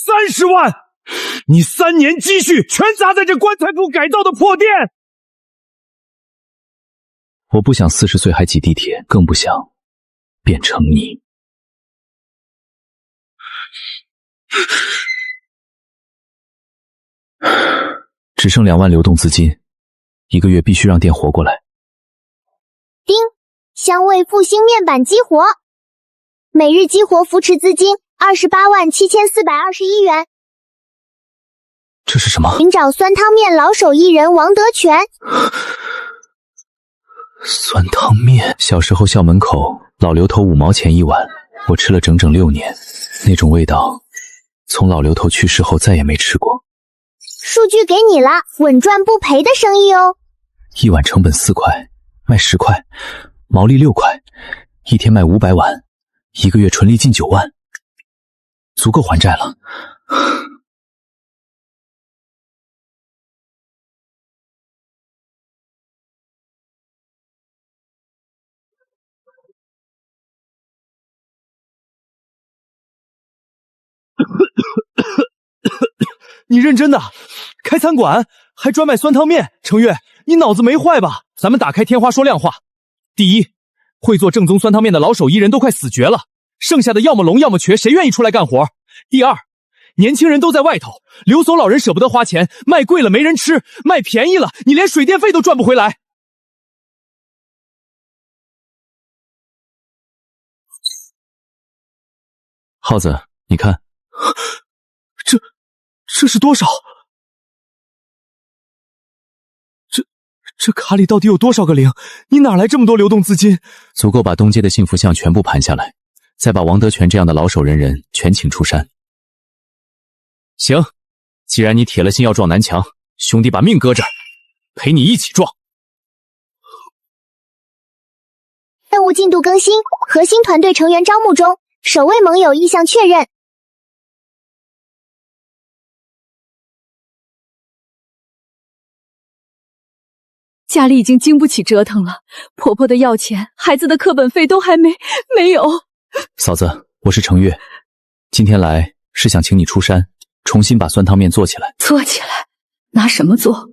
30万！你3年积蓄全砸在这棺材铺改造的破店！我不想40岁还挤地铁，更不想变成你。只剩2万流动资金，1个月必须让店活过来。丁，香味复兴面板激活，每日激活扶持资金287421元。这是什么？寻找酸汤面老手艺人王德全。酸汤面，小时候校门口老刘头5毛钱一碗，我吃了整整6年，那种味道，从老刘头去世后再也没吃过。数据给你了，稳赚不赔的生意哦。一碗成本4块，卖10块，毛利6块，一天卖500碗，1个月纯利近9万，足够还债了。你认真的？开餐馆还专卖酸汤面？程月，你脑子没坏吧？咱们打开天花说亮话。第一，会做正宗酸汤面的老手艺人都快死绝了，剩下的要么聋要么瘸，谁愿意出来干活？第二，年轻人都在外头，留守老人舍不得花钱，卖贵了没人吃，卖便宜了你连水电费都赚不回来。耗子，你看，这是多少？这卡里到底有多少个零？你哪来这么多流动资金？足够把东街的幸福巷全部盘下来，再把王德全这样的老手人人全请出山。行，既然你铁了心要撞南墙，兄弟把命搁这儿，陪你一起撞。任务进度更新，核心团队成员招募中，首位盟友意向确认。家里已经经不起折腾了，婆婆的药钱，孩子的课本费都还没有。嫂子，我是程月，今天来是想请你出山，重新把酸汤面做起来。做起来？拿什么做？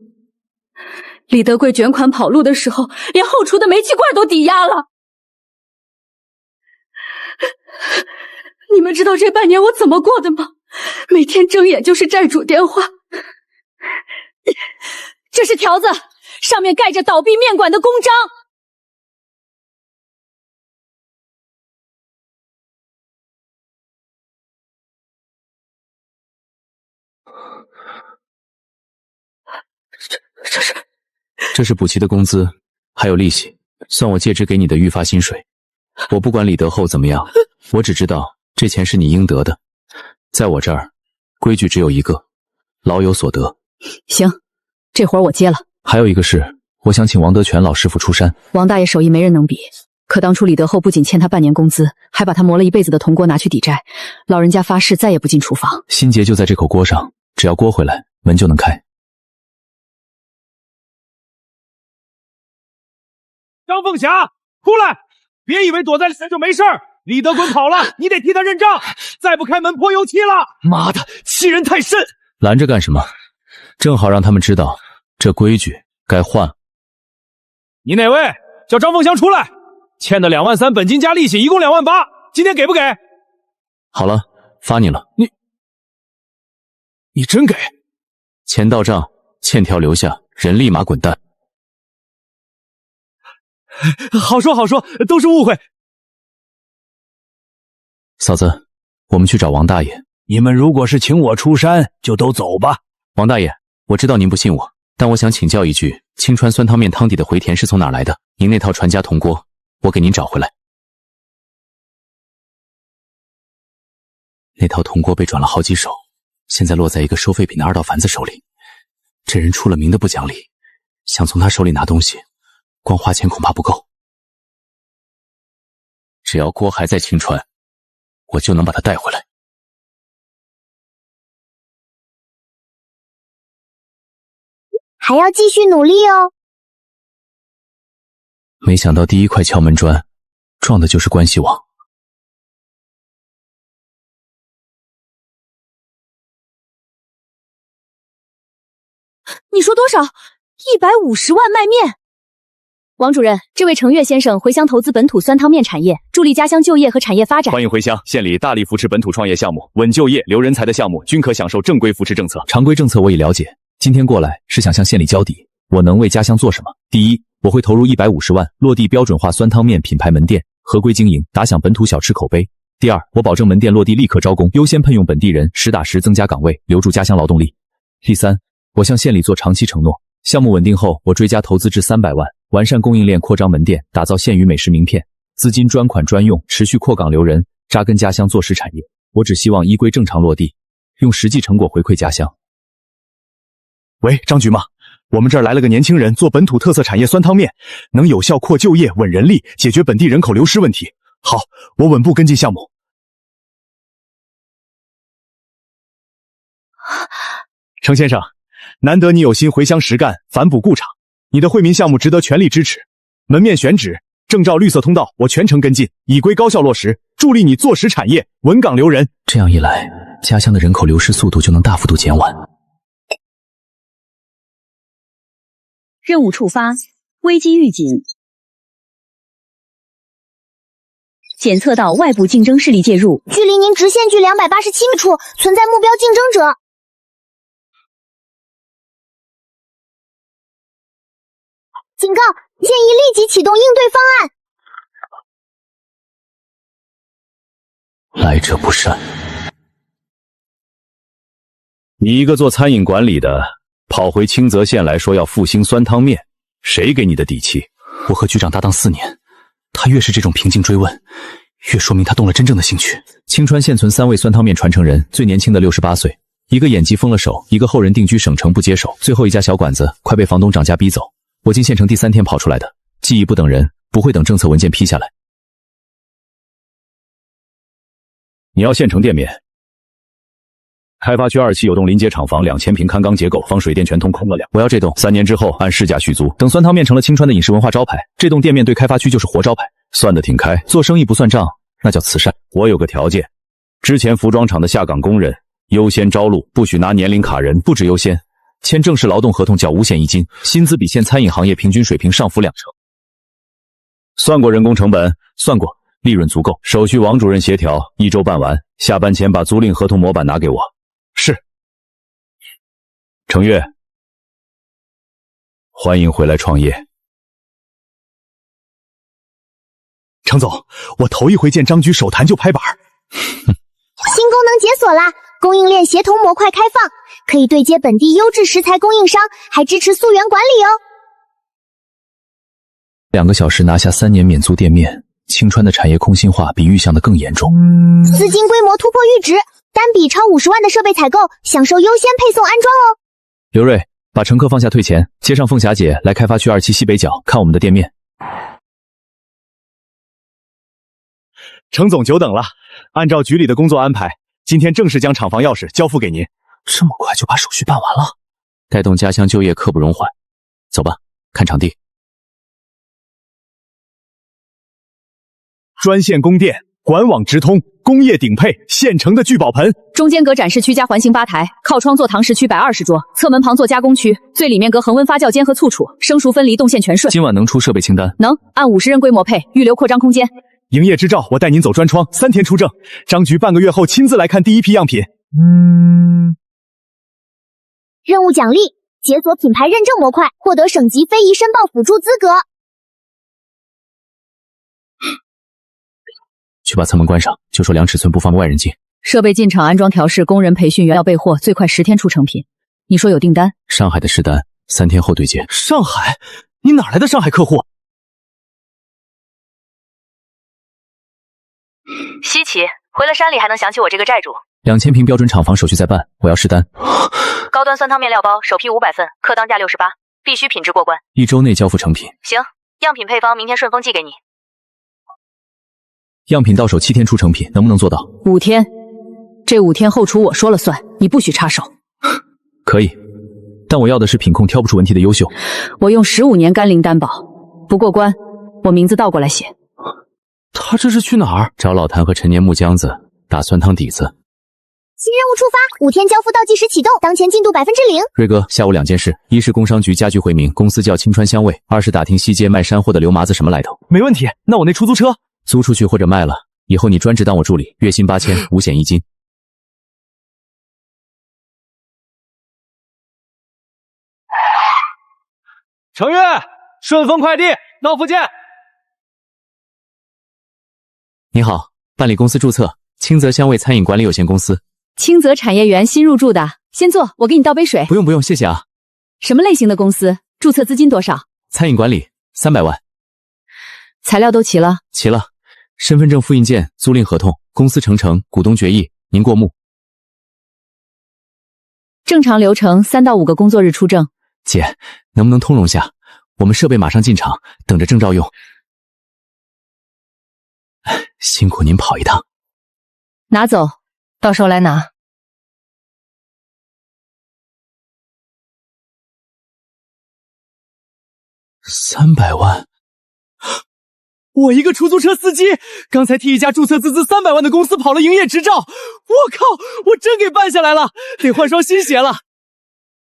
李德贵卷款跑路的时候，连后厨的煤气罐都抵押了。你们知道这半年我怎么过的吗？每天睁眼就是债主电话。这是条子，上面盖着倒闭面馆的公章。这是补齐的工资，还有利息，算我借支给你的预发薪水。我不管李德厚怎么样，我只知道这钱是你应得的。在我这儿，规矩只有一个，老有所得。行，这活我接了。还有一个事，我想请王德全老师傅出山。王大爷手艺没人能比，可当初李德厚不仅欠他半年工资，还把他磨了一辈子的铜锅拿去抵债，老人家发誓再也不进厨房。心结就在这口锅上，只要锅回来，门就能开。张凤霞，出来！别以为躲在里面就没事儿。李德滚跑了，你得替他认账，再不开门泼油漆了。妈的，欺人太甚！拦着干什么？正好让他们知道，这规矩该换了。你哪位？叫张凤香出来！欠的2万3，本金加利息，一共2万8，今天给不给？好了，发你了。你真给？钱到账，欠条留下，人立马滚蛋。好说好说，都是误会。嫂子，我们去找王大爷。你们如果是请我出山，就都走吧。王大爷，我知道您不信我，但我想请教一句，青川酸汤面汤底的回填是从哪儿来的？您那套传家铜锅，我给您找回来。那套铜锅被转了好几手，现在落在一个收废品的二道贩子手里。这人出了名的不讲理，想从他手里拿东西，光花钱恐怕不够。只要锅还在青川，我就能把他带回来。还要继续努力哦。没想到第一块敲门砖，撞的就是关系网。你说多少？150万卖面？王主任，这位程越先生回乡投资本土酸汤面产业，助力家乡就业和产业发展。欢迎回乡，县里大力扶持本土创业项目，稳就业、留人才的项目均可享受正规扶持政策。常规政策我已了解，今天过来是想向县里交底，我能为家乡做什么？第一，我会投入150万落地标准化酸汤面品牌门店，合规经营，打响本土小吃口碑。第二，我保证门店落地立刻招工，优先聘用本地人，实打实增加岗位，留住家乡劳动力。第三，我向县里做长期承诺，项目稳定后，我追加投资至300万，完善供应链，扩张门店，打造县域美食名片，资金专款专用，持续扩岗留人，扎根家乡做实产业。我只希望依规正常落地，用实际成果回馈家乡。喂，张局吗？我们这儿来了个年轻人，做本土特色产业酸汤面，能有效扩就业、稳人力，解决本地人口流失问题。好，我稳步跟进项目。程先生，难得你有心回乡实干，反哺故场，你的惠民项目值得全力支持。门面选址、证照、绿色通道，我全程跟进，以规高效落实，助力你做实产业，稳岗留人。这样一来，家乡的人口流失速度就能大幅度减缓。任务触发，危机预警。检测到外部竞争势力介入，距离您直线距287米处存在目标竞争者。警告，建议立即启动应对方案。来者不善。你一个做餐饮管理的，跑回清泽县来说要复兴酸汤面，谁给你的底气？我和局长搭档4年，他越是这种平静追问，越说明他动了真正的兴趣。青川现存3位酸汤面传承人，最年轻的68岁，一个眼疾封了手，一个后人定居省城不接手，最后一家小馆子快被房东涨价逼走。我进县城第3天跑出来的，技艺不等人，不会等政策文件批下来。你要县城店面？开发区2期有栋临街厂房2000平，看钢结构，防水电全通，空了2。我要这栋，3年之后按市价续租。等酸汤面成了青川的饮食文化招牌，这栋店面对开发区就是活招牌。算得挺开，做生意不算账，那叫慈善。我有个条件，之前服装厂的下岗工人优先招录，不许拿年龄卡人，不止优先，签正式劳动合同缴5险1金，薪资比现餐饮行业平均水平上浮2成。算过人工成本？算过，利润足够。手续王主任协调，1周办完，下班前把租赁合同模板拿给我。是。程越，欢迎回来创业。程总，我头一回见张局手谈就拍板。新功能解锁啦！供应链协同模块开放，可以对接本地优质食材供应商，还支持溯源管理哦。2个小时拿下3年免租店面，青川的产业空心化比预想的更严重。资金规模突破阈值，单笔超50万的设备采购，享受优先配送安装哦。刘瑞，把乘客放下退钱，接上凤霞姐来开发区2期西北角看我们的店面。程总久等了，按照局里的工作安排，今天正式将厂房钥匙交付给您。这么快就把手续办完了？带动家乡就业刻不容缓。走吧，看场地。专线供电，管网直通，工业顶配，现成的聚宝盆。中间隔展示区加环形吧台，靠窗做堂食区120桌，侧门旁做加工区，最里面隔恒温发酵间和醋储，生熟分离动线全顺。今晚能出设备清单？能，按50人规模配，预留扩张空间。营业执照我带您走专窗，3天出证。张局半个月后亲自来看第一批样品。任务奖励：解锁品牌认证模块，获得省级非遗申报辅助资格。去把侧门关上，就说量尺寸不方便外人进。设备进场安装调试，工人培训员要备货，最快10天出成品。你说有订单？上海的试单，3天后对接。上海？你哪来的上海客户？稀奇，回了山里还能想起我这个债主。2000平标准厂房手续在办，我要试单。高端酸汤面料包，首批500份，客单价68，必须品质过关。1周内交付成品。行，样品配方明天顺丰寄给你。样品到手7天出成品，能不能做到？5天，这5天后厨我说了算，你不许插手。可以，但我要的是品控挑不出问题的优秀。我用15年甘霖担保，不过关，我名字倒过来写。他这是去哪儿？找老谭和陈年木浆子打酸汤底子。新任务触发，5天交付倒计时启动，当前进度0%。瑞哥，下午2件事：一是工商局家居回民，公司叫青川香味；二是打听西街卖山货的刘麻子什么来头。没问题，那我那出租车租出去或者卖了，以后你专职当我助理，月薪8000，五险一金。程月，顺丰快递到付件。你好，办理公司注册，清泽香味餐饮管理有限公司。清泽产业园新入驻的，先坐，我给你倒杯水。不用，谢谢啊。什么类型的公司？注册资金多少？餐饮管理300万。材料都齐了？齐了，身份证复印件、租赁合同、公司成股东决议，您过目。正常流程3到5个工作日出证。姐，能不能通融下？我们设备马上进场，等着证照用。辛苦您跑一趟。拿走，到时候来拿。300万。我一个出租车司机，刚才替一家注册资300万的公司跑了营业执照，我靠，我真给办下来了，得换双新鞋了。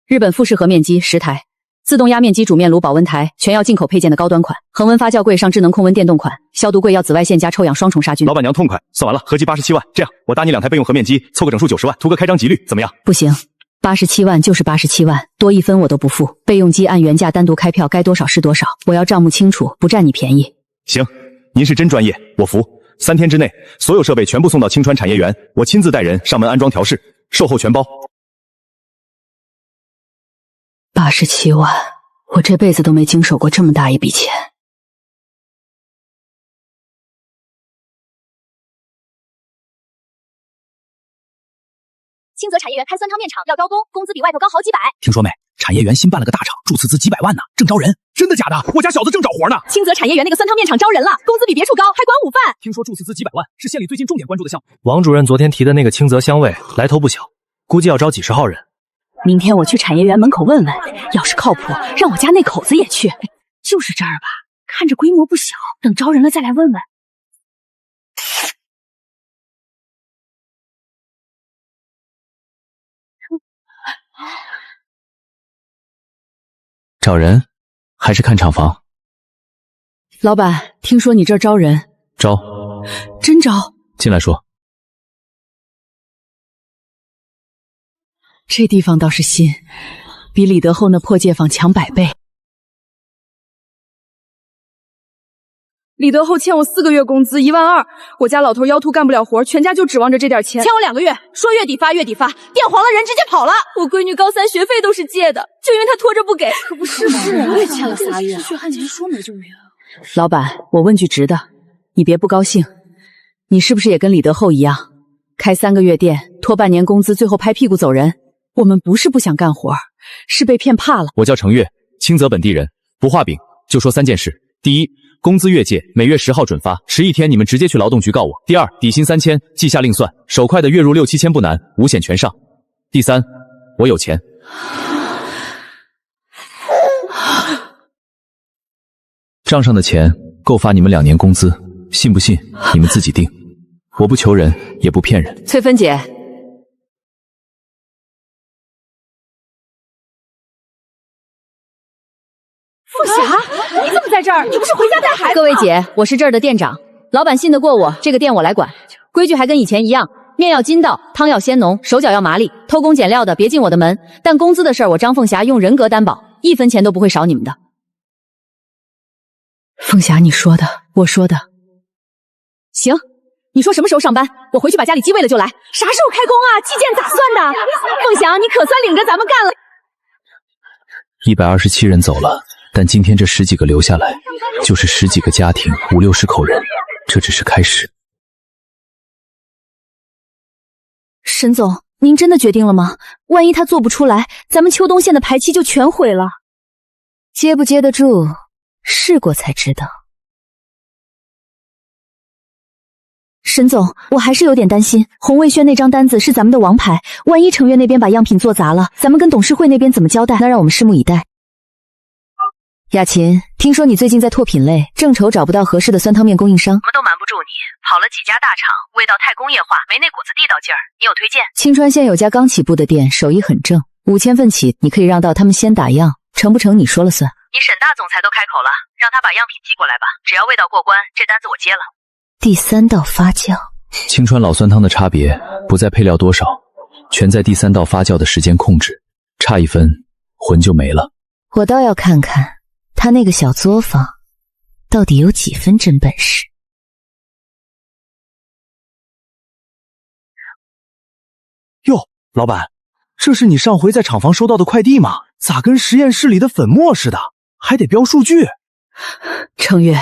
日本富士和面机10台，自动压面机煮面炉保温台，全要进口配件的高端款，恒温发酵柜上智能控温电动款，消毒柜要紫外线加臭氧双重杀菌。老板娘痛快，算完了，合计87万。这样，我搭你2台备用和面机，凑个整数90万，图个开张吉利，怎么样？不行，87万就是87万，多1分我都不付。备用机按原价单独开票，该多少是多少，我要账目清楚，不占你便宜。行，您是真专业，我服。3天之内，所有设备全部送到青川产业园，我亲自带人上门安装调试，售后全包。87万，我这辈子都没经手过这么大一笔钱。清泽产业园开酸汤面厂要招工，工资比外头高好几百。听说没？产业园新办了个大厂，注册资几百万呢，正招人。真的假的？我家小子正找活呢。清泽产业园那个酸汤面厂招人了，工资比别处高，还管午饭。听说注册资几百万，是县里最近重点关注的项目。王主任昨天提的那个清泽香味，来头不小，估计要招几10号人。明天我去产业园门口问问，要是靠谱，让我家那口子也去。就是这儿吧，看着规模不小，等招人了再来问问。找人还是看厂房？老板，听说你这儿招人？招？真招？进来说。这地方倒是新，比李德厚那破街坊强100倍。李德厚欠我4个月工资12000，我家老头腰突干不了活，全家就指望着这点钱。欠我2个月，说月底发，月底发，电黄了人直接跑了。我闺女高3学费都是借的，就因为他拖着不给。可不是嘛，我也欠了3月，血汗钱说没就没了。老板，我问句直的，你别不高兴，你是不是也跟李德厚一样，开3个月店，拖半年工资，最后拍屁股走人？我们不是不想干活，是被骗怕了。我叫程月，清泽本地人，不画饼，就说3件事。第一，工资月结，每月10号准发，11天你们直接去劳动局告我。第二，底薪3000，记下另算，手快的月入6、7千不难，五险全上。第三，我有钱。账上的钱够发你们2年工资，信不信你们自己定。我不求人，也不骗人。翠芬姐，凤霞，你怎么在这儿？你不是回家带孩子吗？各位姐，我是这儿的店长，老板信得过我，这个店我来管，规矩还跟以前一样，面要筋道，汤要鲜浓，手脚要麻利，偷工减料的别进我的门。但工资的事儿，我张凤霞用人格担保，1分钱都不会少你们的。凤霞，你说的，我说的。行，你说什么时候上班？我回去把家里鸡喂了就来。啥时候开工啊？计件咋算的？凤霞，你可算领着咱们干了。127人走了，但今天这10几个留下来，就是10几个家庭，50、60口人，这只是开始。沈总，您真的决定了吗？万一他做不出来，咱们秋冬县的排期就全毁了。接不接得住，试过才知道。沈总，我还是有点担心，洪卫轩那张单子是咱们的王牌，万一程月那边把样品做砸了，咱们跟董事会那边怎么交代？那让我们拭目以待。雅琴，听说你最近在拓品类，正愁找不到合适的酸汤面供应商。我们都瞒不住助你，跑了几家大厂，味道太工业化，没那股子地道劲儿。你有推荐？青川县有家刚起步的店，手艺很正，5000份起，你可以让到他们先打样，成不成你说了算。你沈大总裁都开口了，让他把样品寄过来吧，只要味道过关，这单子我接了。第3道发酵，青川老酸汤的差别不在配料多少，全在第3道发酵的时间控制，差1分魂就没了。我倒要看看他那个小作坊到底有几分真本事。哟，老板，这是你上回在厂房收到的快递吗？咋跟实验室里的粉末似的，还得标数据？程月，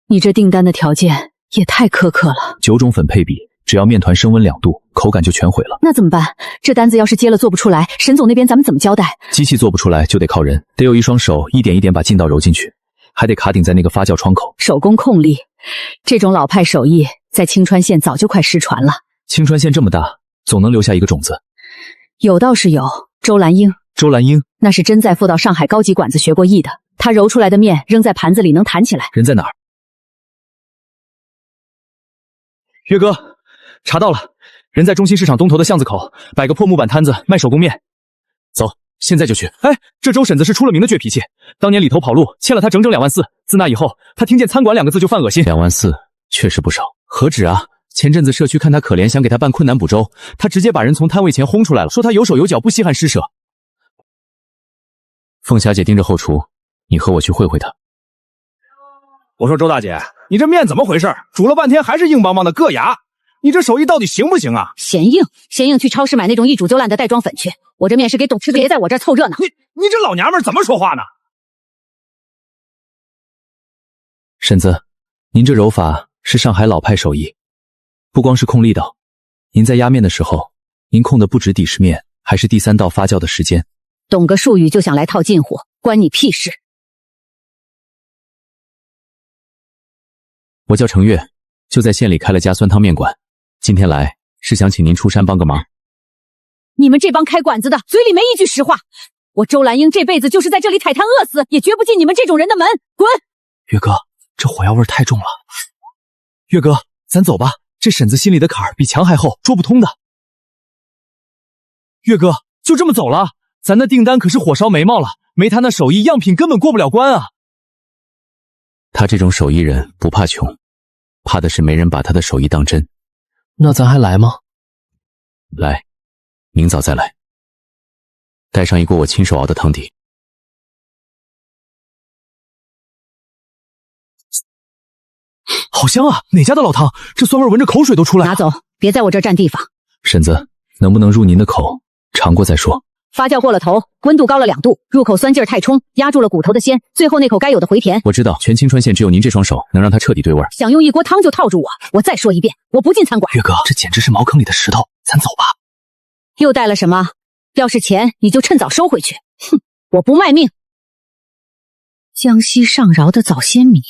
你这订单的条件也太苛刻了。9种粉配比，只要面团升温2度，口感就全毁了。那怎么办？这单子要是接了做不出来，沈总那边咱们怎么交代？机器做不出来就得靠人，得有一双手一点一点把劲道揉进去，还得卡顶在那个发酵窗口。手工控力，这种老派手艺在青川县早就快失传了。青川县这么大，总能留下一个种子。有倒是有，周兰英。周兰英那是真在赴到上海高级馆子学过艺的，她揉出来的面扔在盘子里能弹起来。人在哪儿？岳哥，查到了，人在中心市场东头的巷子口摆个破木板摊子卖手工面。走，现在就去。哎，这周婶子是出了名的倔脾气，当年里头跑路欠了他整整2万4，自那以后，他听见餐馆2个字就犯恶心。 2万4确实不少。何止啊！前阵子社区看他可怜，想给他办困难补粥，他直接把人从摊位前轰出来了，说他有手有脚，不稀罕施舍。凤霞姐盯着后厨，你和我去会会她。我说周大姐，你这面怎么回事？煮了半天还是硬邦邦的硌牙，你这手艺到底行不行啊？嫌硬，嫌硬去超市买那种一煮就烂的袋装粉去。我这面是给懂吃的，别在我这儿凑热闹。你这老娘们怎么说话呢？婶子，您这揉法是上海老派手艺，不光是控力道，您在压面的时候，您控的不止底式面，还是第3道发酵的时间。懂个术语就想来套近乎，关你屁事！我叫程月，就在县里开了家酸汤面馆，今天来是想请您出山帮个忙。你们这帮开馆子的嘴里没一句实话，我周兰英这辈子就是在这里踩炭饿死，也绝不进你们这种人的门，滚！岳哥，这火药味太重了。岳哥，咱走吧，这婶子心里的坎儿比墙还厚，捉不通的。岳哥，就这么走了？咱的订单可是火烧眉毛了，没他那手艺，样品根本过不了关啊。他这种手艺人不怕穷，怕的是没人把他的手艺当真。那咱还来吗？来，明早再来。带上一锅我亲手熬的汤底。好香啊！哪家的老汤？这酸味闻着口水都出来了。拿走，别在我这儿占地方。婶子，能不能入您的口？尝过再说。发酵过了头，温度高了2度，入口酸劲儿太冲，压住了骨头的鲜，最后那口该有的回甜。我知道，全青川县只有您这双手能让它彻底对味儿。想用一锅汤就套住我，我再说一遍，我不进餐馆。岳哥，这简直是茅坑里的石头，咱走吧。又带了什么？要是钱，你就趁早收回去。哼，我不卖命。江西上饶的早鲜米，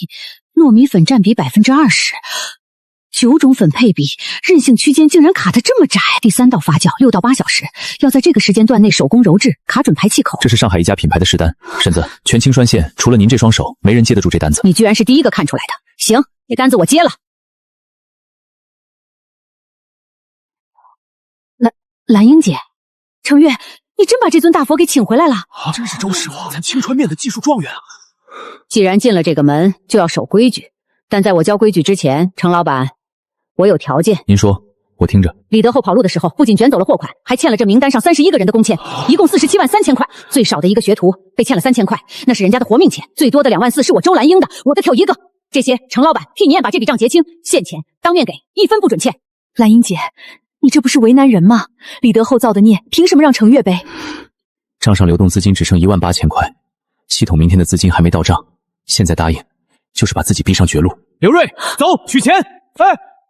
糯米粉占比20%，9种粉配比，韧性区间竟然卡得这么窄。第3道发酵6到8小时，要在这个时间段内手工揉制，卡准排气口。这是上海一家品牌的试单，婶子，全青川县除了您这双手，没人接得住这单子。你居然是第一个看出来的。行，这单子我接了。兰英姐，程月，你真把这尊大佛给请回来了？真是周师傅，咱青川面的技术状元啊！既然进了这个门，就要守规矩。但在我交规矩之前，程老板，我有条件。您说，我听着。李德厚跑路的时候，不仅卷走了货款，还欠了这名单上31个人的工钱，一共47万3千块。最少的一个学徒被欠了3000块，那是人家的活命钱。最多的2万4是我周兰英的，我的挑一个。这些，程老板替你也把这笔账结清，现钱当面给，1分不准欠。兰英姐，你这不是为难人吗？李德厚造的孽，凭什么让程月背？账上流动资金只剩1万8千块，系统明天的资金还没到账，现在答应，就是把自己逼上绝路。刘瑞，走，取钱！哎，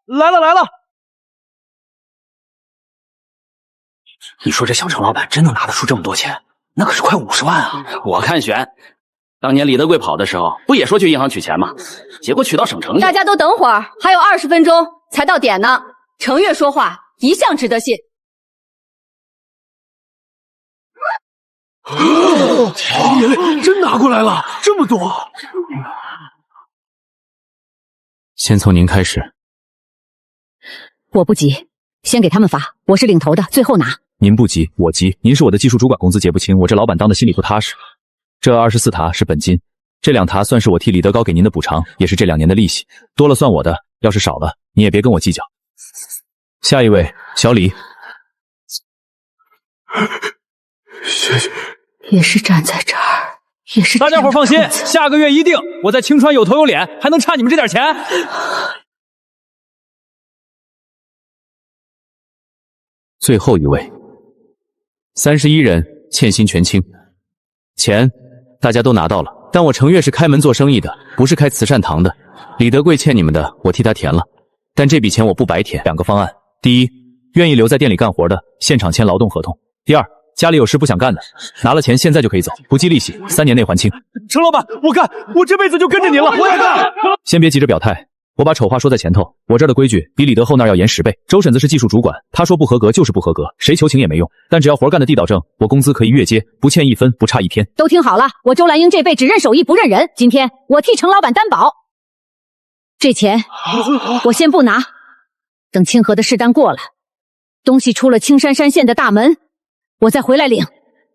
来了来了！你说这小程老板真能拿得出这么多钱？那可是快50万啊！我看悬。当年李德贵跑的时候，不也说去银行取钱吗？结果取到省城里。大家都等会儿，还有20分钟才到点呢。程月说话一向值得信。爷嘞，真拿过来了，这么多！先从您开始。我不急，先给他们发，我是领头的，最后拿。您不急，我急。您是我的技术主管，工资结不清，我这老板当的心里不踏实。这24沓是本金，这2沓算是我替李德高给您的补偿，也是这2年的利息，多了算我的，要是少了，你也别跟我计较。下一位，小李。谢谢。也是站在这儿，也是大家伙放心，下个月一定我在青川有头有脸，还能差你们这点钱？最后一位，31人，欠薪全清，钱大家都拿到了，但我程月是开门做生意的，不是开慈善堂的。李德贵欠你们的，我替他填了，但这笔钱我不白填。2个方案：第一，愿意留在店里干活的，现场签劳动合同；第二，家里有事不想干的，拿了钱现在就可以走，不计利息，3年内还清。程老板，我干，我这辈子就跟着您了，我也干。先别急着表态，我把丑话说在前头，我这儿的规矩比李德厚那儿要严10倍。周婶子是技术主管，他说不合格就是不合格，谁求情也没用。但只要活干的地道正，我工资可以月结，不欠1分，不差1天。都听好了，我周兰英这辈只认手艺不认人，今天我替程老板担保，这钱我先不拿，等清河的试单过了，东西出了青山山县的大门，我再回来领。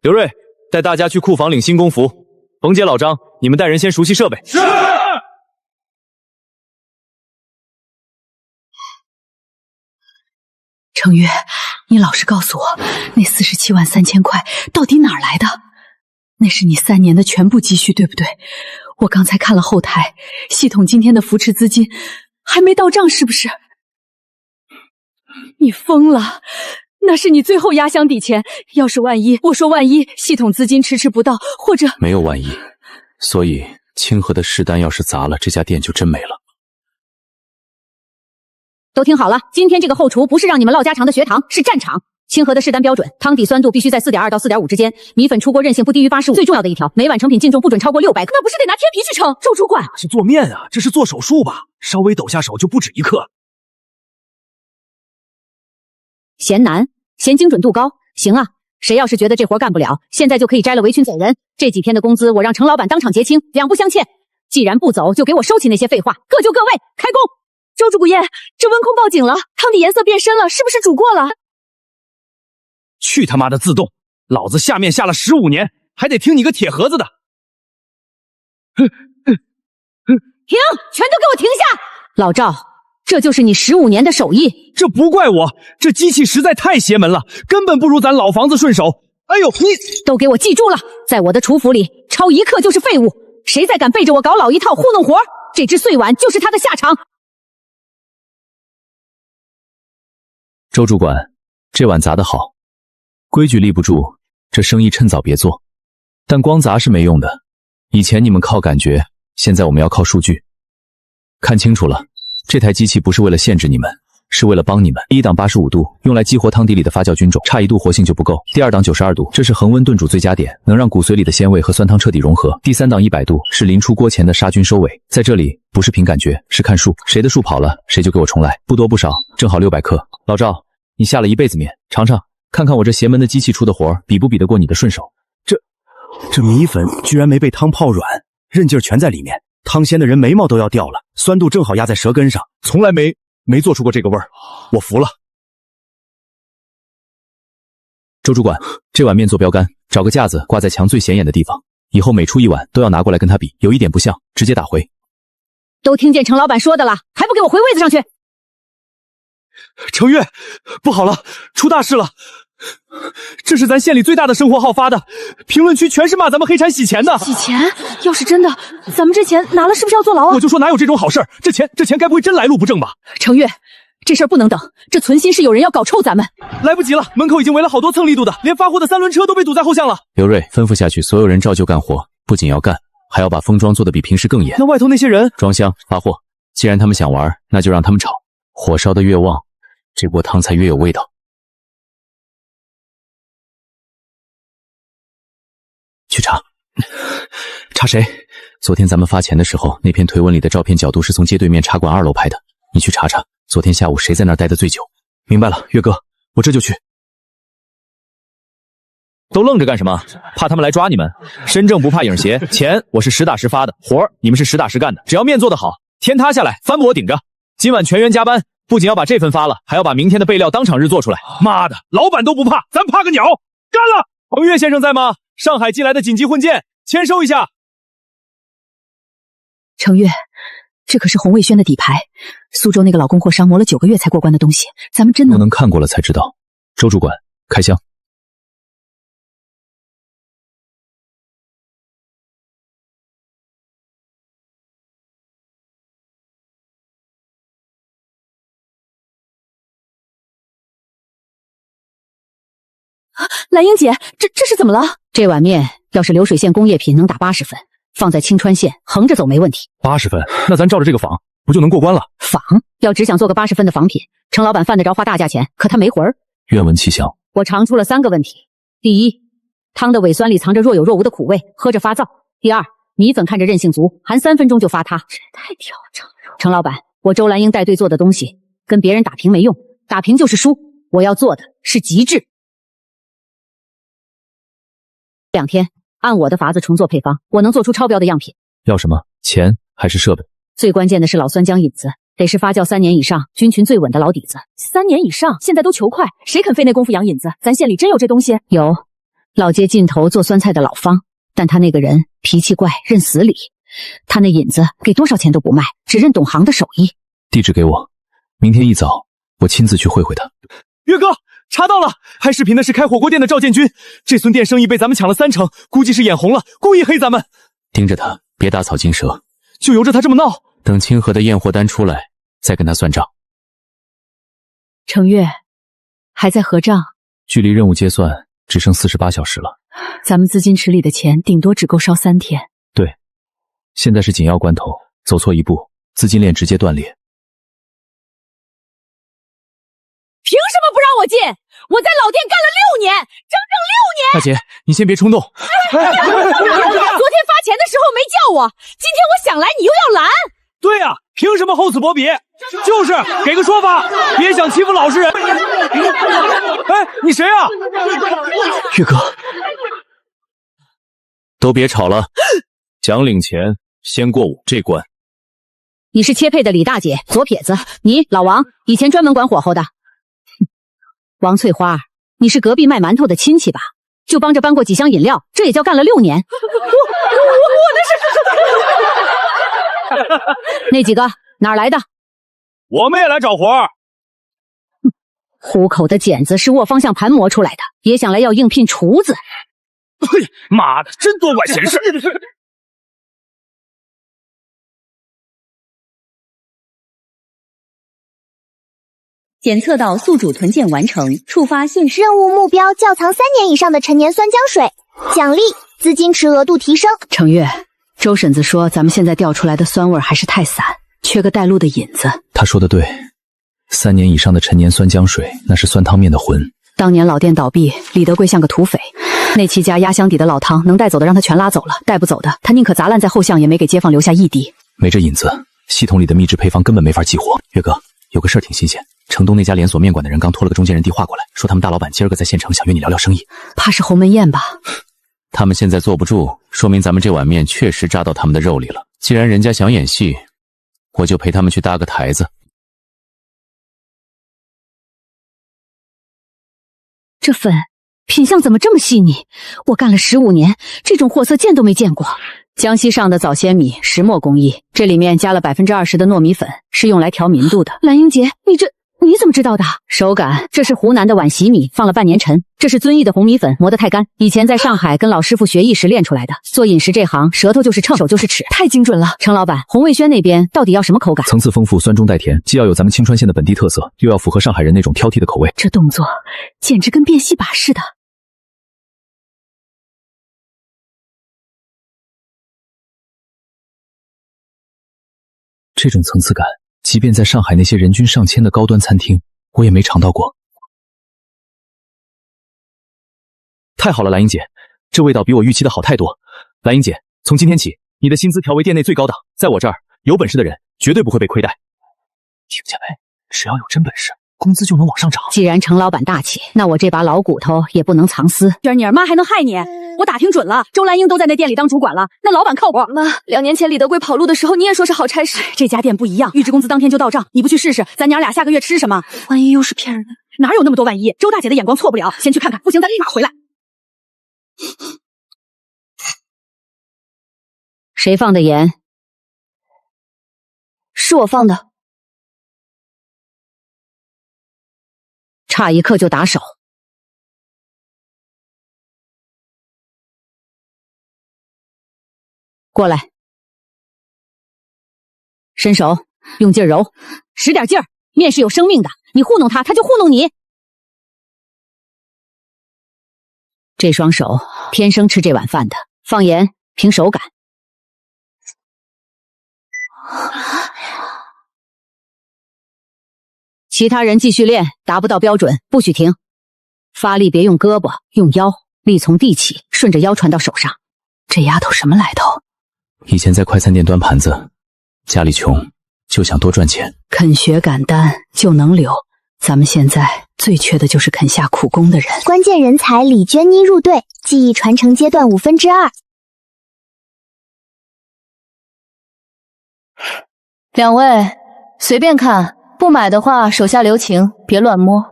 刘瑞，带大家去库房领新工服。冯姐、老张，你们带人先熟悉设备。是。程月，你老实告诉我，那47万3千块到底哪儿来的？那是你3年的全部积蓄，对不对？我刚才看了后台，系统今天的扶持资金还没到账，是不是？你疯了！那是你最后压箱底钱，要是万一，我说万一，系统资金迟迟不到，或者……没有万一，所以清河的试单要是砸了，这家店就真没了。都听好了，今天这个后厨不是让你们唠家常的学堂，是战场。清河的试单标准，汤底酸度必须在 4.2 到 4.5 之间，米粉出锅韧性不低于85。最重要的一条，每碗成品净重不准超过600克。那不是得拿天皮去称？周主管是做面啊，这是做手术吧？稍微抖下手就不止1克。嫌难，嫌精准度高，行啊。谁要是觉得这活干不了，现在就可以摘了围裙走人。这几天的工资我让程老板当场结清，2不相欠。既然不走，就给我收起那些废话，各就各位，开工。周主顾宴，这温控报警了，汤底颜色变深了，是不是煮过了？去他妈的自动！老子下面下了15年，还得听你个铁盒子的！停！全都给我停下！老赵，这就是你15年的手艺？这不怪我，这机器实在太邪门了，根本不如咱老房子顺手。哎呦，你都给我记住了，在我的厨府里，超1克就是废物。谁再敢背着我搞老一套糊弄活，这只碎碗就是他的下场。周主管，这碗砸得好，规矩立不住，这生意趁早别做。但光砸是没用的，以前你们靠感觉，现在我们要靠数据。看清楚了，这台机器不是为了限制你们，是为了帮你们。第1档85度，用来激活汤底里的发酵菌种，差1度活性就不够。第2档92度，这是恒温炖煮最佳点，能让骨髓里的鲜味和酸汤彻底融合。第3档100度，是临出锅前的杀菌收尾。在这里不是凭感觉，是看数，谁的数跑了，谁就给我重来，不多不少，正好600克。老赵，你下了一辈子面，尝尝，看看我这邪门的机器出的活比不比得过你的顺手。这米粉居然没被汤泡软，韧劲儿全在里面，汤鲜的人眉毛都要掉了，酸度正好压在舌根上，从来没做出过这个味儿，我服了。周主管，这碗面做标杆，找个架子挂在墙最显眼的地方，以后每出一碗都要拿过来跟他比，有一点不像，直接打回。都听见程老板说的了，还不给我回位子上去？程月，不好了，出大事了！这是咱县里最大的生活号发的，评论区全是骂咱们黑产洗钱的。洗钱？要是真的，咱们这钱拿了是不是要坐牢啊？我就说哪有这种好事，这钱该不会真来路不正吧？程月，这事儿不能等，这存心是有人要搞臭咱们。来不及了，门口已经围了好多蹭力度的，连发货的3轮车都被堵在后巷了。刘瑞，吩咐下去，所有人照旧干活，不仅要干，还要把封装做得比平时更严。那外头那些人装箱发货，既然他们想玩，那就让他们吵，火烧得越旺，这锅汤才越有味道。去查，查谁？昨天咱们发钱的时候，那篇推文里的照片角度是从街对面茶馆2楼拍的，你去查查，昨天下午谁在那儿待得最久？明白了，岳哥，我这就去。都愣着干什么？怕他们来抓你们？身正不怕影斜，钱我是实打实发的，活儿你们是实打实干的，只要面做得好，天塌下来翻不我顶着。今晚全员加班，不仅要把这份发了，还要把明天的备料当场日做出来。妈的，老板都不怕，咱怕个鸟！干了！彭越先生在吗？上海寄来的紧急混件，签收一下。程月，这可是洪卫轩的底牌，苏州那个老供货商磨了9个月才过关的东西，咱们真能看过了才知道。周主管，开箱。蓝英姐，这是怎么了？这碗面要是流水线工业品能打80分，放在青川县横着走没问题。80分，那咱照着这个仿，不就能过关了？仿？要只想做个80分的仿品，程老板犯得着花大价钱，可他没魂儿。愿闻其详。我尝出了3个问题：第一，汤的尾酸里藏着若有若无的苦味，喝着发燥；第二，米粉看着韧性足，含3分钟就发塌。这也太调整了。程老板，我周兰英带队做的东西，跟别人打平没用，打平就是输。我要做的是极致。2天，按我的法子重做配方，我能做出超标的样品。要什么？钱还是设备？最关键的是老酸浆引子，得是发酵3年以上、菌群最稳的老底子。3年以上，现在都求快，谁肯费那功夫养引子？咱县里真有这东西？有，老街尽头做酸菜的老方，但他那个人脾气怪，认死理。他那引子给多少钱都不卖，只认懂行的手艺。地址给我，明天一早我亲自去会会他。岳哥，查到了，拍视频的是开火锅店的赵建军，这孙店生意被咱们抢了30%，估计是眼红了，故意黑咱们。盯着他，别打草惊蛇，就由着他这么闹。等清河的验货单出来，再跟他算账。程月，还在核账？距离任务结算只剩48小时了。咱们资金池里的钱顶多只够烧3天。对，现在是紧要关头，走错一步，资金链直接断裂。凭什么不让我进？我在老店干了6年，整整6年。大姐，你先别冲动。昨天发钱的时候没叫我，今天我想来，你又要拦。对呀，凭什么厚此薄彼？就是给个说法，别想欺负老实人。哎，你谁啊？岳哥，都别吵了，想领钱先过我这关。你是切配的李大姐，左撇子。你老王以前专门管火候的。王翠花，你是隔壁卖馒头的亲戚吧？就帮着搬过几箱饮料，这也叫干了6年。我那是那几个哪儿来的？我们也来找活儿。虎口的茧子是握方向盘磨出来的，也想来要应聘厨子。嘿，妈的，真多管闲事。检测到宿主囤件完成，触发现实任务目标：窖藏3年以上的陈年酸浆水，奖励资金池额度提升。程月，周婶子说咱们现在调出来的酸味还是太散，缺个带路的引子。他说的对，3年以上的陈年酸浆水，那是酸汤面的魂。当年老店倒闭，李德贵像个土匪，那7家压箱底的老汤能带走的让他全拉走了，带不走的他宁可砸烂在后巷，也没给街坊留下一滴。没这引子，系统里的秘制配方根本没法激活。岳哥，有个事儿挺新鲜。城东那家连锁面馆的人刚托了个中间人递话过来，说他们大老板今儿个在县城想约你聊聊生意。怕是鸿门宴吧？他们现在坐不住，说明咱们这碗面确实扎到他们的肉里了。既然人家想演戏，我就陪他们去搭个台子。这粉品相怎么这么细腻？我干了15年，这种货色见都没见过。江西上的早先米，石磨工艺，这里面加了20%的糯米粉，是用来调明度的。蓝英姐，你怎么知道的？手感，这是湖南的碗洗米，放了半年陈。这是遵义的红米粉，磨得太干，以前在上海跟老师傅学艺时练出来的。做饮食这行，舌头就是秤，手就是尺，太精准了。程老板，洪卫轩那边到底要什么口感？层次丰富，酸中带甜，既要有咱们青川县的本地特色，又要符合上海人那种挑剔的口味。这动作简直跟变戏把似的。这种层次感，即便在上海那些人均上千的高端餐厅，我也没尝到过。太好了，蓝英姐，这味道比我预期的好太多。蓝英姐，从今天起，你的薪资调为店内最高档，在我这儿，有本事的人绝对不会被亏待。听见没？只要有真本事，工资就能往上涨。既然程老板大气，那我这把老骨头也不能藏私。娟儿，你儿妈还能害你？我打听准了，周兰英都在那店里当主管了，那老板靠谱。妈，2年前李德贵跑路的时候，你也说是好差事。这家店不一样，预支工资当天就到账，你不去试试，咱娘俩下个月吃什么？万一又是骗人的？哪有那么多万一？周大姐的眼光错不了，先去看看，不行咱立马回来。谁放的盐？是我放的。差一刻就打手。过来，伸手，用劲揉，使点劲儿。面是有生命的，你糊弄他，他就糊弄你。这双手天生吃这碗饭的，放盐凭手感。其他人继续练，达不到标准不许停。发力别用胳膊，用腰，力从地起，顺着腰传到手上。这丫头什么来头？以前在快餐店端盘子，家里穷，就想多赚钱。肯学敢担就能留，咱们现在最缺的就是肯下苦功的人。关键人才李娟妮入队，技艺传承阶段2/5。2位随便看，不买的话手下留情，别乱摸。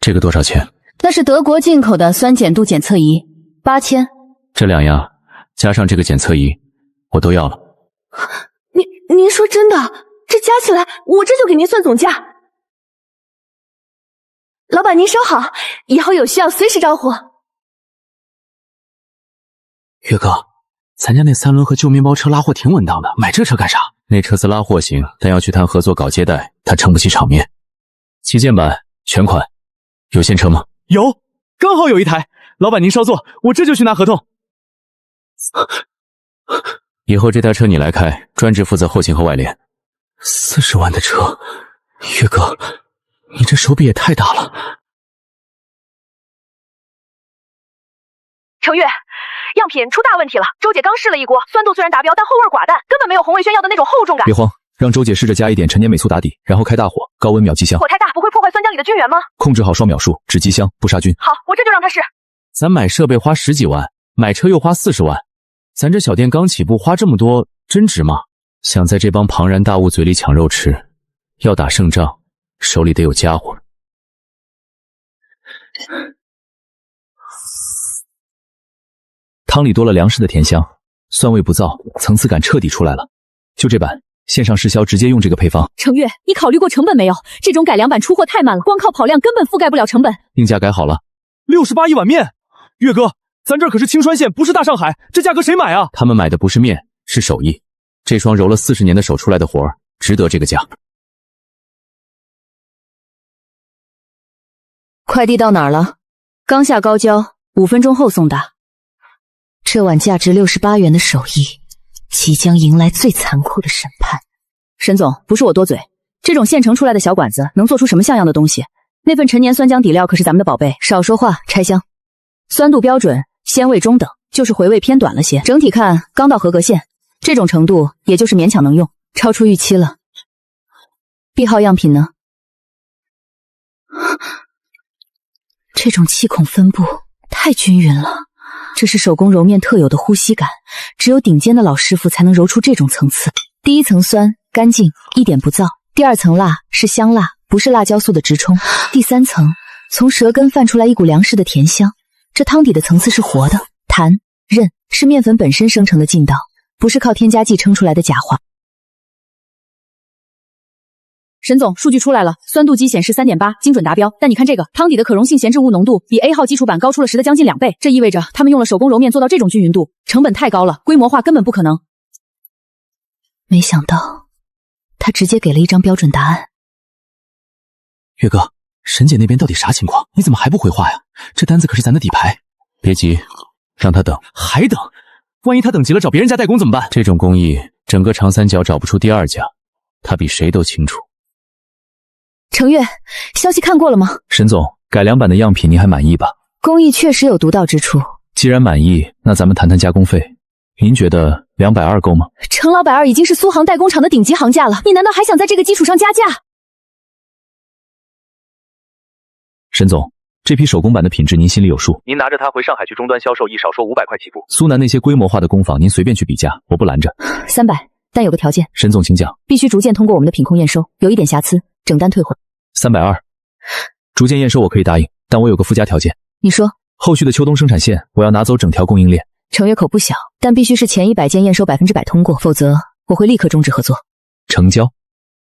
这个多少钱？那是德国进口的酸碱度检测仪，8000。这2样加上这个检测仪，我都要了。您说真的？这加起来，我这就给您算总价。老板您收好，以后有需要随时招呼。岳哥，咱家那3轮和旧面包车拉货挺稳当的，买这车干啥？那车子拉货行，但要去谈合作搞接待，它撑不起场面。旗舰版全款，有现车吗？有，刚好有一台。老板您稍坐，我这就去拿合同。以后这台车你来开，专职负责后勤和外联。40万的车，岳哥，你这手笔也太大了。程月，样品出大问题了。周姐刚试了一锅，酸度虽然达标，但后味寡淡，根本没有洪卫轩要的那种厚重感。别慌，让周姐试着加一点陈年美醋打底，然后开大火，高温秒机香。火太大不会破坏酸浆里的菌源吗？控制好双秒数，只机香不杀菌。好，我这就让他试。咱买设备花10几万，买车又花40万，咱这小店刚起步花这么多，真值吗？想在这帮庞然大物嘴里抢肉吃，要打胜仗，手里得有家伙。汤里多了粮食的甜香，酸味不燥，层次感彻底出来了。就这版，线上试销直接用这个配方。程月，你考虑过成本没有？这种改良版出货太慢了，光靠跑量根本覆盖不了成本。定价改好了，68一碗面。岳哥，咱这可是青川县，不是大上海，这价格谁买啊？他们买的不是面，是手艺。这双揉了40年的手出来的活儿，值得这个价。快递到哪儿了？刚下高交，5分钟后送达。这碗价值68元的手艺，即将迎来最残酷的审判。沈总，不是我多嘴，这种现成出来的小馆子能做出什么像样的东西？那份陈年酸浆底料可是咱们的宝贝。少说话，拆箱。酸度标准，鲜味中等，就是回味偏短了些。整体看刚到合格线，这种程度也就是勉强能用，超出预期了。B 号样品呢？这种气孔分布太均匀了，这是手工揉面特有的呼吸感，只有顶尖的老师傅才能揉出这种层次。第一层酸，干净，一点不燥；第二层辣，是香辣，不是辣椒素的直冲；第三层，从舌根泛出来一股粮食的甜香。这汤底的层次是活的，弹韧是面粉本身生成的劲道，不是靠添加剂撑出来的假话。沈总，数据出来了，酸度计显示 3.8， 精准达标。但你看这个汤底的可溶性闲置物浓度比 A 号基础版高出了10的将近2倍，这意味着他们用了手工揉面做到这种均匀度，成本太高了，规模化根本不可能。没想到他直接给了一张标准答案。岳哥，沈姐那边到底啥情况？你怎么还不回话呀？这单子可是咱的底牌。别急，让他等。还等？万一他等急了找别人家代工怎么办？这种工艺，整个长三角找不出第二家，他比谁都清楚。程月，消息看过了吗？沈总，改良版的样品您还满意吧？工艺确实有独到之处。既然满意，那咱们谈谈加工费。您觉得220够吗？程老120已经是苏杭代工厂的顶级行价了，你难道还想在这个基础上加价？沈总，这批手工版的品质您心里有数。您拿着它回上海去终端销售，一少说500块起步。苏南那些规模化的工坊，您随便去比价，我不拦着。 300，但有个条件，沈总请讲。必须逐渐通过我们的品控验收，有一点瑕疵，整单退回。 320，逐渐验收我可以答应，但我有个附加条件。你说，后续的秋冬生产线，我要拿走整条供应链。程月口不小，但必须是前100件验收100%通过，否则我会立刻终止合作。成交。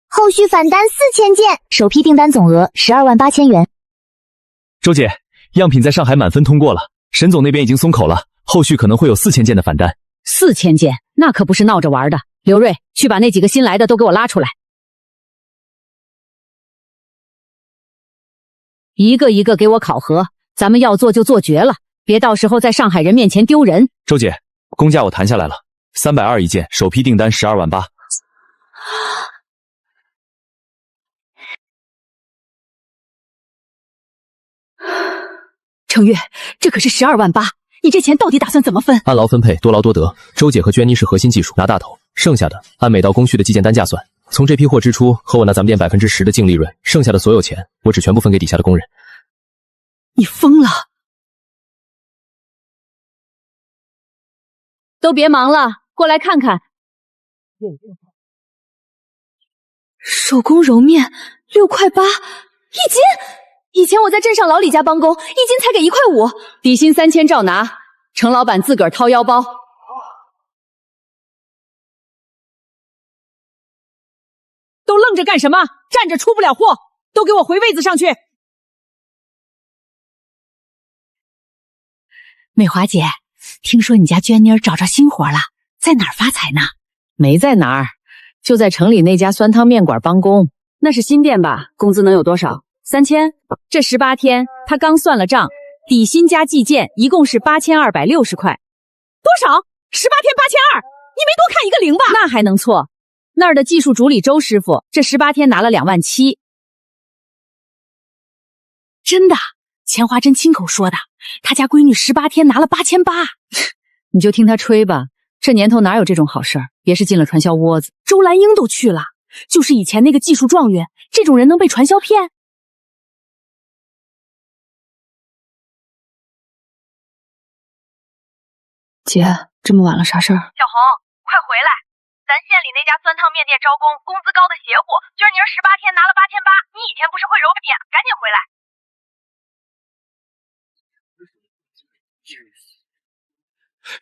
后续返单4000件，首批订单总额12万8千元。周姐，样品在上海满分通过了，沈总那边已经松口了，后续可能会有4000件的返单。 4000件，那可不是闹着玩的。刘瑞，去把那几个新来的都给我拉出来，一个一个给我考核。咱们要做就做绝了，别到时候在上海人面前丢人。周姐，工价我谈下来了，320一件，首批订单12万8。程月，这可是12万8，你这钱到底打算怎么分？按劳分配，多劳多得。周姐和娟妮是核心技术，拿大头，剩下的按每道工序的计件单价算。从这批货支出和我那咱们店10%的净利润，剩下的所有钱，我只全部分给底下的工人。你疯了！都别忙了，过来看看。手工揉面6块8一斤，以前我在镇上老李家帮工，一斤才给1块5，底薪3000照拿，程老板自个儿掏腰包。都愣着干什么？站着出不了货，都给我回位子上去。美华姐，听说你家娟妮儿找着新活了，在哪儿发财呢？没在哪儿，就在城里那家酸汤面馆帮工。那是新店吧？工资能有多少？3000。这18天他刚算了账，底薪加计件一共是8260块。多少？18天8200，你没多看一个零吧？那还能错？那儿的技术主理周师傅，这18天拿了2万7。真的？钱华珍亲口说的，他家闺女18天拿了8800。你就听他吹吧，这年头哪有这种好事儿？别是进了传销窝子。周兰英都去了，就是以前那个技术状元，这种人能被传销骗？姐，这么晚了啥事儿？小红，快回来！咱县里那家酸汤面店招工，工资高的邪乎，娟妮儿18天拿了8800，你以前不是会揉面，赶紧回来！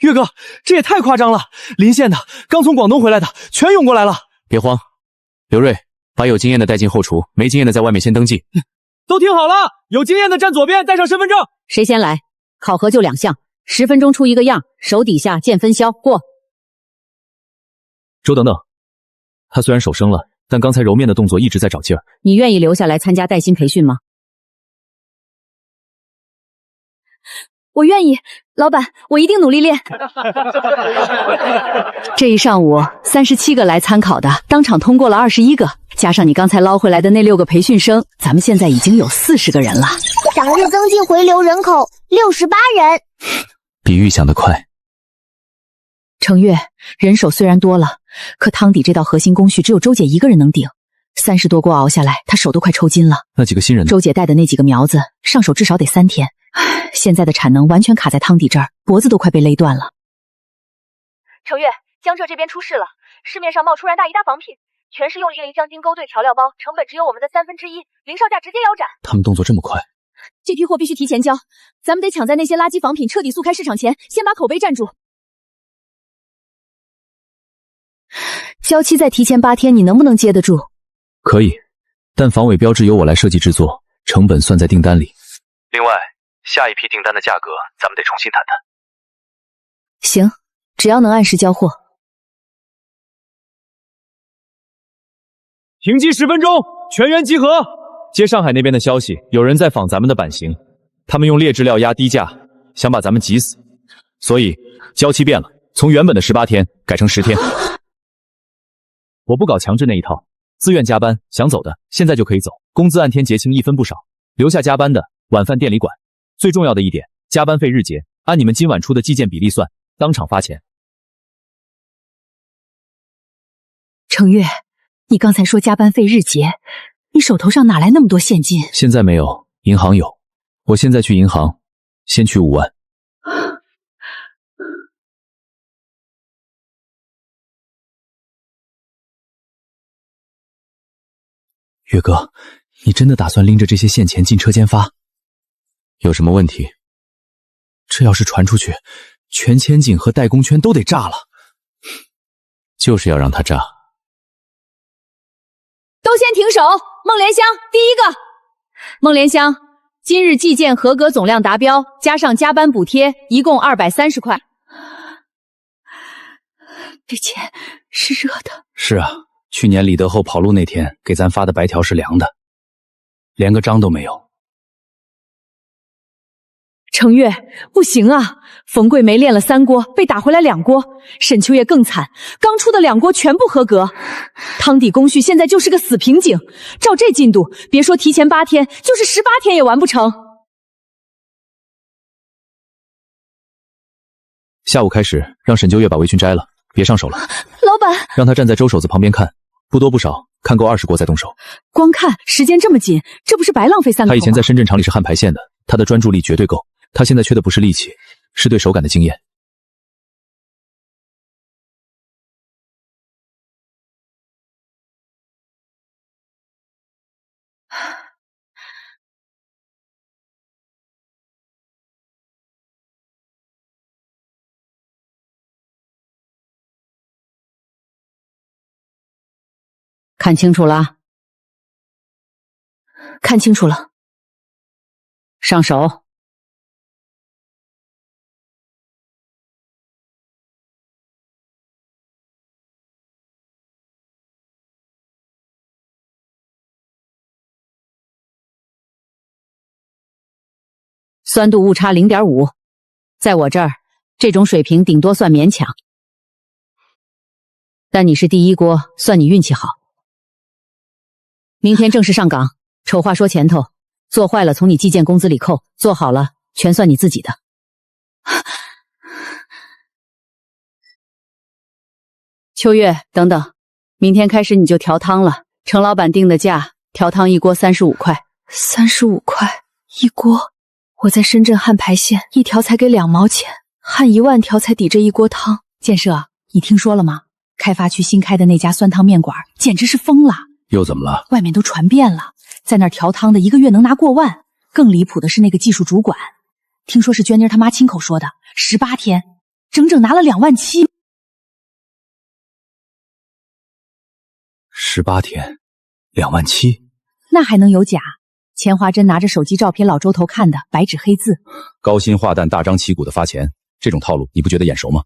岳哥，这也太夸张了！临县的，刚从广东回来的，全涌过来了。别慌，刘瑞，把有经验的带进后厨，没经验的在外面先登记。都听好了，有经验的站左边，带上身份证。谁先来？考核就2项，10分钟出一个样，手底下见分销，过。周等等，他虽然手生了，但刚才揉面的动作一直在找劲儿。你愿意留下来参加带薪培训吗？我愿意，老板，我一定努力练。这一上午37个来参考的，当场通过了21个，加上你刚才捞回来的那6个培训生，咱们现在已经有40个人了。当日增进回流人口68人，比预想的快。程月，人手虽然多了，可汤底这道核心工序只有周姐一个人能顶，30多锅熬下来，她手都快抽筋了。那几个新人呢？周姐带的那几个苗子，上手至少得3天。现在的产能完全卡在汤底这儿，脖子都快被勒断了。程月，江浙这边出事了，市面上冒出大一大仿品，全是用101香精勾兑调料包，成本只有我们的1/3，零售价直接腰斩。他们动作这么快，这批货必须提前交，咱们得抢在那些垃圾仿品彻底速开市场前，先把口碑站住。交期再提前8天，你能不能接得住？可以，但防伪标志由我来设计制作，成本算在订单里。另外，下一批订单的价格咱们得重新谈谈。行，只要能按时交货。停机10分钟，全员集合。接上海那边的消息，有人在仿咱们的版型，他们用劣质料压低价，想把咱们急死，所以交期变了，从原本的18天改成10天。我不搞强制那一套，自愿加班，想走的现在就可以走，工资按天结清1分不少，留下加班的晚饭店里管。最重要的一点，加班费日结，按你们今晚出的计件比例算，当场发钱。程月，你刚才说加班费日结，你手头上哪来那么多现金？现在没有，银行有。我现在去银行，先取5万。岳哥，你真的打算拎着这些现钱进车间发？有什么问题？这要是传出去，全千景和代工圈都得炸了。就是要让他炸。都先停手！孟莲香第一个。孟莲香，今日计件合格总量达标，加上加班补贴，一共230块。这钱是热的。是啊，去年李德厚跑路那天给咱发的白条是凉的，连个章都没有。程月，不行啊！冯桂梅练了3锅，被打回来2锅。沈秋月更惨，刚出的2锅全部合格。汤底工序现在就是个死瓶颈，照这进度，别说提前8天，就是18天也完不成。下午开始，让沈秋月把围裙摘了，别上手了。老板，让他站在周手子旁边看，不多不少，看够20锅再动手。光看时间这么紧，这不是白浪费3个口吗？他以前在深圳厂里是焊排线的，他的专注力绝对够。他现在缺的不是力气，是对手感的经验。看清楚了？看清楚了。上手。酸度误差0.5，在我这儿，这种水平顶多算勉强。但你是第一锅，算你运气好。明天正式上岗，丑话说前头，做坏了从你计件工资里扣，做好了全算你自己的。秋月，等等，明天开始你就调汤了。程老板定的价，调汤1锅35块。35块1锅。我在深圳焊排线，1条才给2毛钱，焊1万条才抵这1锅汤。建设，你听说了吗？开发区新开的那家酸汤面馆，简直是疯了。又怎么了？外面都传遍了，在那儿调汤的1个月能拿过万。更离谱的是那个技术主管，听说是娟妮他妈亲口说的，18天，整整拿了2万7。18天，2万7，那还能有假？钱华珍拿着手机照片老周头看的，白纸黑字。高薪化蛋、大张旗鼓的发钱，这种套路你不觉得眼熟吗？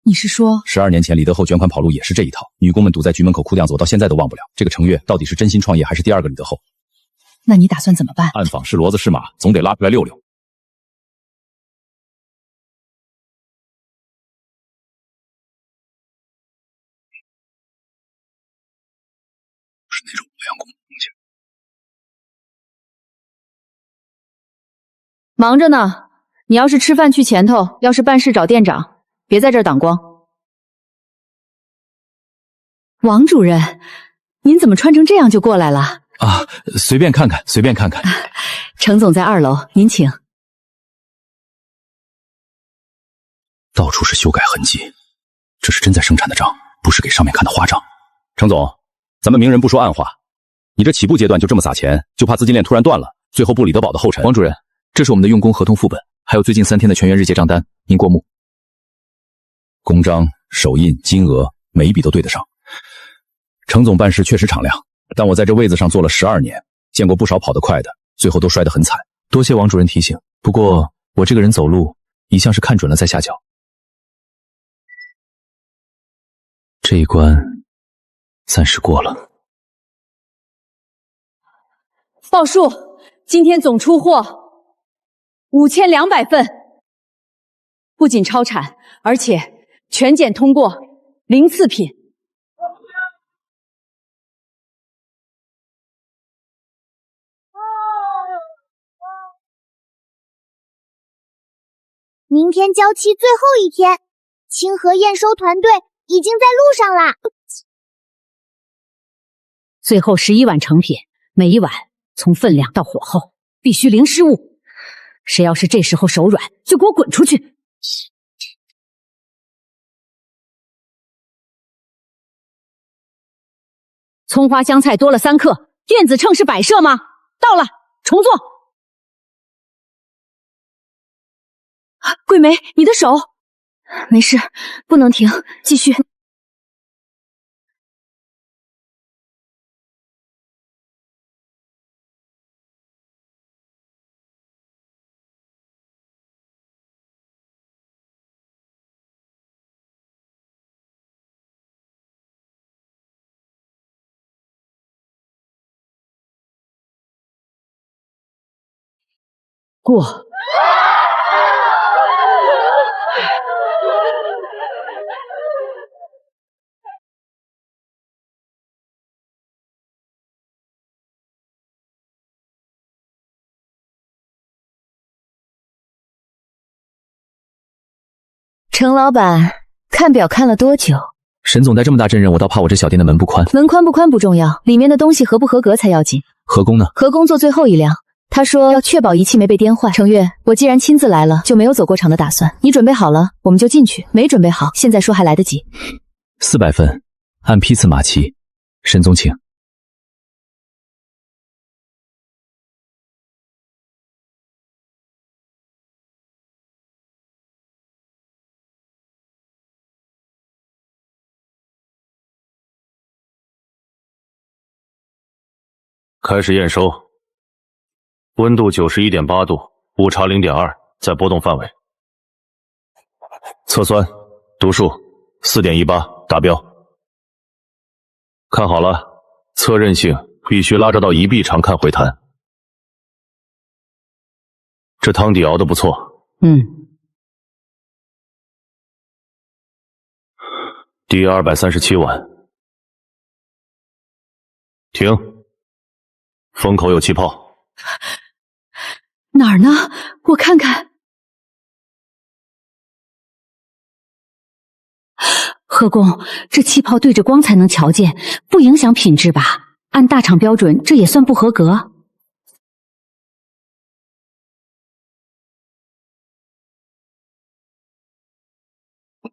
你是说12年前李德厚卷款跑路也是这一套，女工们堵在局门口哭样子，我到现在都忘不了。这个程月到底是真心创业还是第2个李德厚？那你打算怎么办？暗访是骡子是马，总得拉出来溜溜。是那种不良工工钱。忙着呢，你要是吃饭去前头，要是办事找店长，别在这儿挡光。王主任，您怎么穿成这样就过来了？啊，随便看看，随便看看。程总在2楼，您请。到处是修改痕迹，这是真在生产的账，不是给上面看的花账。程总，咱们明人不说暗话，你这起步阶段就这么撒钱，就怕资金链突然断了，最后步李德宝的后尘。王主任，这是我们的用工合同副本，还有最近3天的全员日结账单，您过目。公章、手印、金额，每一笔都对得上。程总办事确实敞亮，但我在这位子上做了12年，见过不少跑得快的，最后都摔得很惨。多谢王主任提醒，不过我这个人走路一向是看准了再下脚。这一关暂时过了。报数，今天总出货5200份，不仅超产，而且全检通过，零次品。明天交期最后一天，清河验收团队已经在路上啦。最后11碗成品，每一碗从分量到火候必须零失误。谁要是这时候手软，就给我滚出去！葱花香菜多了3克，电子秤是摆设吗？到了，重做。桂梅，你的手没事，不能停，继续。过。程老板，看表看了多久？沈总带这么大阵人，我倒怕我这小店的门不宽。门宽不宽不重要，里面的东西合不合格才要紧。何工呢？何工做最后一辆，他说要确保仪器没被颠坏。程月，我既然亲自来了，就没有走过场的打算。你准备好了，我们就进去；没准备好，现在说还来得及。400份，按批次码齐。沈总请。开始验收，温度91.8度，误差0.2，在波动范围。测酸、读数4.18，达标。看好了，测韧性必须拉着到1臂长看回弹。这汤底熬得不错。第237碗。停。封口有气泡。哪儿呢？我看看。何工，这气泡对着光才能瞧见，不影响品质吧？按大厂标准，这也算不合格。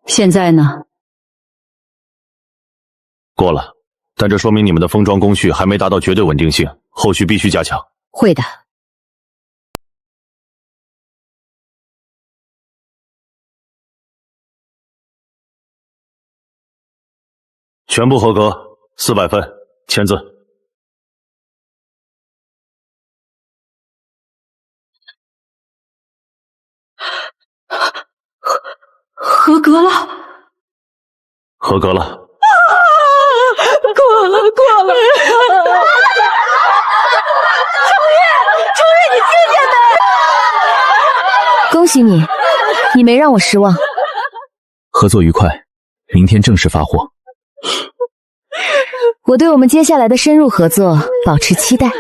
现在呢？过了，但这说明你们的封装工序还没达到绝对稳定性，后续必须加强。会的。全部合格，400份，签字。合格了。合格了。过了。程月，你听见没？恭喜你，你没让我失望。合作愉快，明天正式发货。我对我们接下来的深入合作保持期待。